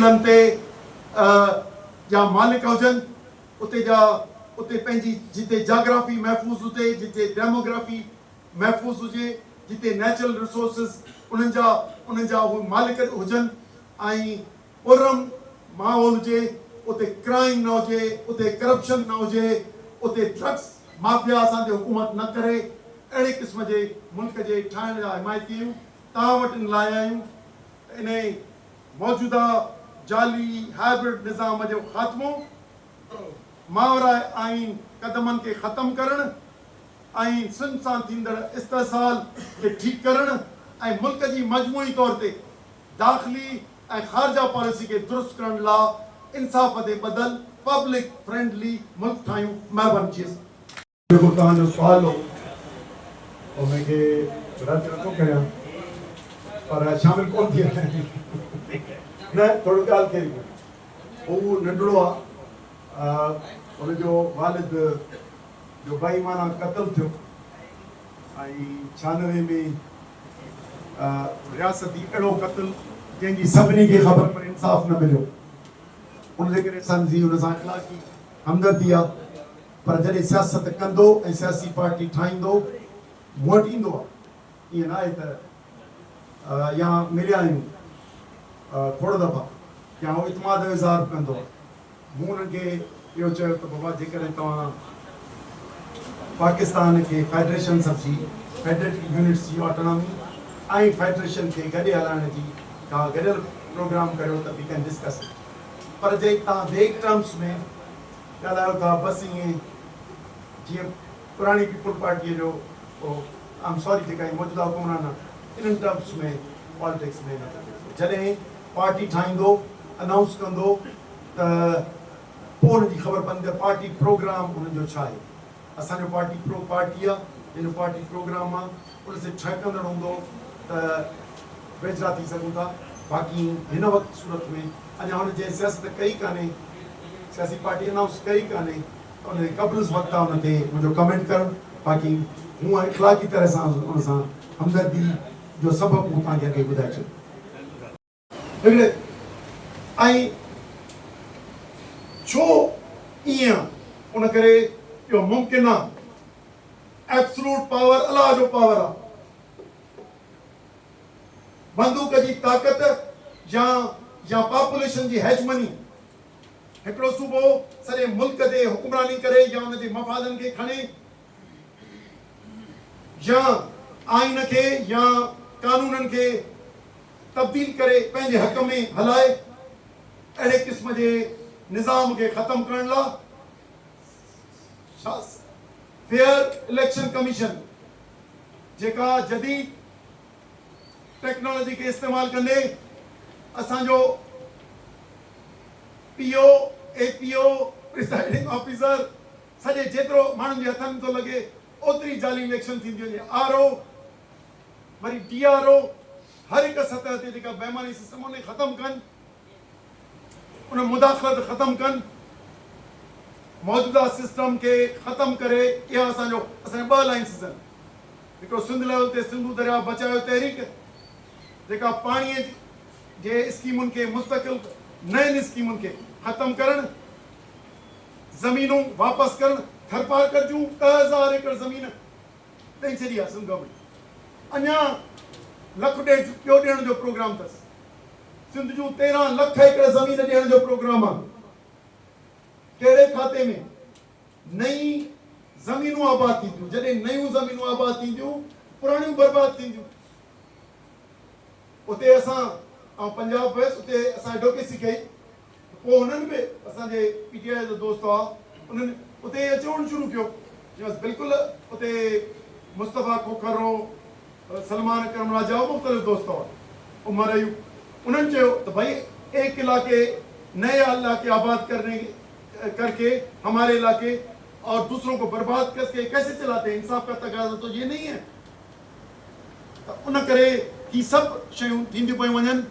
झीलनि ते जा मालिक हुजनि, उते पंहिंजी जिते जाग्राफी महफ़ूज़ हुजे, जिते डेमोग्राफी महफ़ूज़ हुजे, जिते नेचुरल रिसोर्सिस उन्हनि जा उहे मालिक हुजनि ऐं पुरम माहौल हुजे, उते क्राइम न हुजे, उते करप्शन न हुजे, उते ड्रग्स माफिया असांजे हुकूमत न करे, अहिड़े क़िस्म जे मुल्क जे ठाहिण जा हिमायती आहियूं। तव्हां वटि लाया आहियूं इन मौजूदा जाली हाइब्रिड निज़ाम जो ख़ात्मो, मावरा आइन क़दमनि खे ख़तमु करणु ऐं सिंध सां थींदड़ इस्तेसाल खे ठीकु करणु ऐं मुल्क जी मजमूई तौर ते दाख़िली ऐं ख़ारजा पॉलिसी खे दुरुस्त करण लाइ इंसाफ़ ते बदल पब्लिक फ्रेंडली मुल्क ठाहियूं। महिरबानी चीज़ जेको तव्हांजो सुवाल हो उनखे रद्द नथो करियां पर शामिल कोन थी न थोरो ॻाल्हि कई उहो नंढड़ो आहे, उनजो वालिद जो बेईमाना क़त्ल थियो ऐं 96 में रियासती अहिड़ो क़त्ल जंहिंजी सभिनी खे ख़बर पर इंसाफ़ न मिलियो, उनजे करे असांजी हुन सां इख़लाक़ी हमदर्दी आहे। पर जॾहिं सियासत कंदो ऐं सियासी पार्टी ठाहींदो मूं वटि ईंदो आहे, ईअं न आहे त या मिलिया आहियूं खोड़ दफ़ा या उहो इतमाद जो इज़हार कंदो आहे। मूं हुननि खे इहो चयो त बाबा जेकॾहिं तव्हां पाकिस्तान खे फेडरेशन सम्झी फेडरेटिव यूनिट्स जी ऑटोनॉमी ऐं फेडरेशन खे गॾे हलाइण जी का गॾियल प्रोग्राम करियो त वी कैन डिस्कस। पर जे तव्हां वेग टर्म्स में ॻाल्हायो था बसि ईअं जीअं पुराणी पीपल पार्टीअ जो आई एम सॉरी जेका मौजूदा हुकुमरान आहे इन्हनि टर्म्स में पॉलिटिक्स में न थिए। जॾहिं पार्टी ठाहींदो अनाउंस कंदो त पोइ हुनजी ख़बर पवंदी आहे पार्टी प्रोग्राम हुननि जो छा आहे। असांजो पार्टी आहे जंहिंजो पार्टी प्रोग्राम आहे उन से ठहकंदड़ हूंदो त वेझरा थी सघूं था। बाक़ी हिन वक़्तु सूरत में अञा हुन जे सियासत कई कान्हे, सियासी पार्टी अनाउंस कई कान्हे त उन क़ब्ज़ वक़्तु आहे उन ते मुंहिंजो कमेंट करणु। बाक़ी हूअं इख़लाक़ी तरह सां उन सां हमदर्दी जो सबबु मूं तव्हांखे अॻे ॿुधाए छॾियो। ऐं छो ईअं उन करे इहो मुमकिन आहे, एब्सलूट पावर अलाह जो पावर आहे। बंदूक जी ताक़त या पॉपुलेशन जी हेजमनी हिकिड़ो सूबो सॼे मुल्क ते हुकुमरानी करे या उन जे मफ़ादनि खे खणे या आइन खे या कानूननि खे तब्दील करे पंहिंजे हक़ में हलाए, अहिड़े क़िस्म जे निज़ाम खे ख़तमु करण लाइ फेयर इलेक्शन कमीशन जेका जदीद टेक्नोलॉजी खे इस्तेमालु कंदे असांजो पीओ एपीओ प्रिसाइडिंग ऑफिसर सॼे जेतिरो माण्हुनि जे हथनि थो लॻे ओतिरी जाली इलेक्शन थींदी वञे। आरओ वरी डीआरओ हर हिकु सतह ते जेका बेईमानी सिस्टम उन ख़तमु कनि, उन मुदाख़लत ख़तमु कनि, मौजूदा सिस्टम खे ख़तमु करे। इहा असांजा ॿ लाइन्स आहिनि। हिकिड़ो सिंध लेवल ते सिंधु दरिया बचायो तहरीक जेका पाणीअ जे स्कीमुनि खे मुस्तक़िल नयुनि स्कीमुनि खे ख़तमु करणु, ज़मीनूं वापसि करणु। थरपारकर जूं 10,000 एकड़ ज़मीन ॾेई छॾी आहे सिंध गवर्नमेंट। अञा लख ॾेढ ॿियो ॾियण जो प्रोग्राम अथसि। सिंध जूं 13 लख एकड़ ज़मीन ॾियण जो प्रोग्राम आहे। कहिड़े खाते में? नई ज़मीनूं आबाद थींदियूं। जॾहिं नयूं ज़मीनूं आबाद थींदियूं पुराणियूं बर्बाद थींदियूं। उते असां पंजाब वियुसि, उते असां एडवोकेसी कई। पोइ हुननि बि असांजे पीटीआई जो दोस्त हुआ, उन्हनि उते अचणु शुरू कयो। बिल्कुलु उते मुस्तफ़ा खोखर हो, सलमान अकरम राजा हो, मुख़्तलिफ़ दोस्त हुआ, उमर अयूब। उन्होंने चयो त भाई एक इलाके नए इलाके आबाद करके हमारे इलाके और दूसरों को बर्बाद करके कैसे चलाते हैं? इंसाफ का तकाज़ा तो ये नहीं है। तो उन करे ही सब शयूं थींदियूं पियूं वञनि।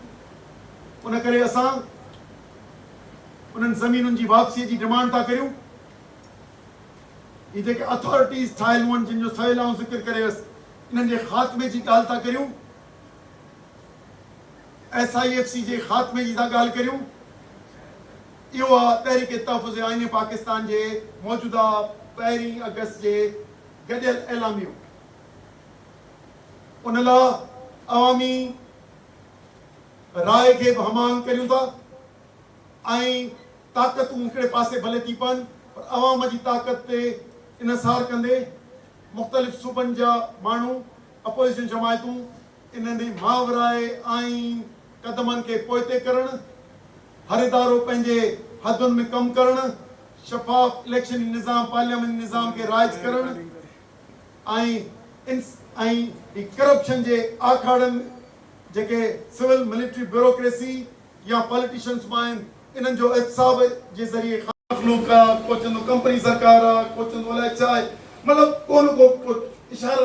उन करे असां उन्हनि ज़मीनुनि जी वापसीअ जी डिमांड था करियूं। ये जेके अथॉरिटीज़ ठाहियल आहिनि जिन जो सहेल आऊं ज़िक्र करे वियुसि, इन्हनि जे ख़ात्मे जी ॻाल्हि था करियूं। SIFC जे ख़ात्मे जी था ॻाल्हि करियूं। इहो आहे तहरीक तहफ़ुज़ आईन पाकिस्तान जे मौजूदा 1 अगस्त जे गॾियल एलामियो। उन लाइ अवामी राय खे बि हमाहंग करियूं था ऐं ताक़तूं हिकिड़े पासे भले थी पवनि पर अवाम जी ताक़त ते इनसार कंदे मुख़्तलिफ़ सूबनि जा माण्हू अपोज़िशन जमायतूं इन्हनि मावराए ऐं क़दमनि खे पोइते करणु, हर इदारो पंहिंजे हदुनि में कमु करणु, शफ़ाफ़ इलेक्शनी निज़ाम पार्लियामेंट निज़ाम खे राइज करणु ऐं करप्शन जे आखाड़नि जेके सिविल मिलिट्री ब्यूरोक्रेसी या पॉलिटिशियंस में आहिनि इन्हनि जो एहतिसाब जे ज़रिए मखलूक आहे, को चवंदो कंपनी सरकार आहे, को चवंदो अलाए छा आहे, मतिलबु को न को इशारो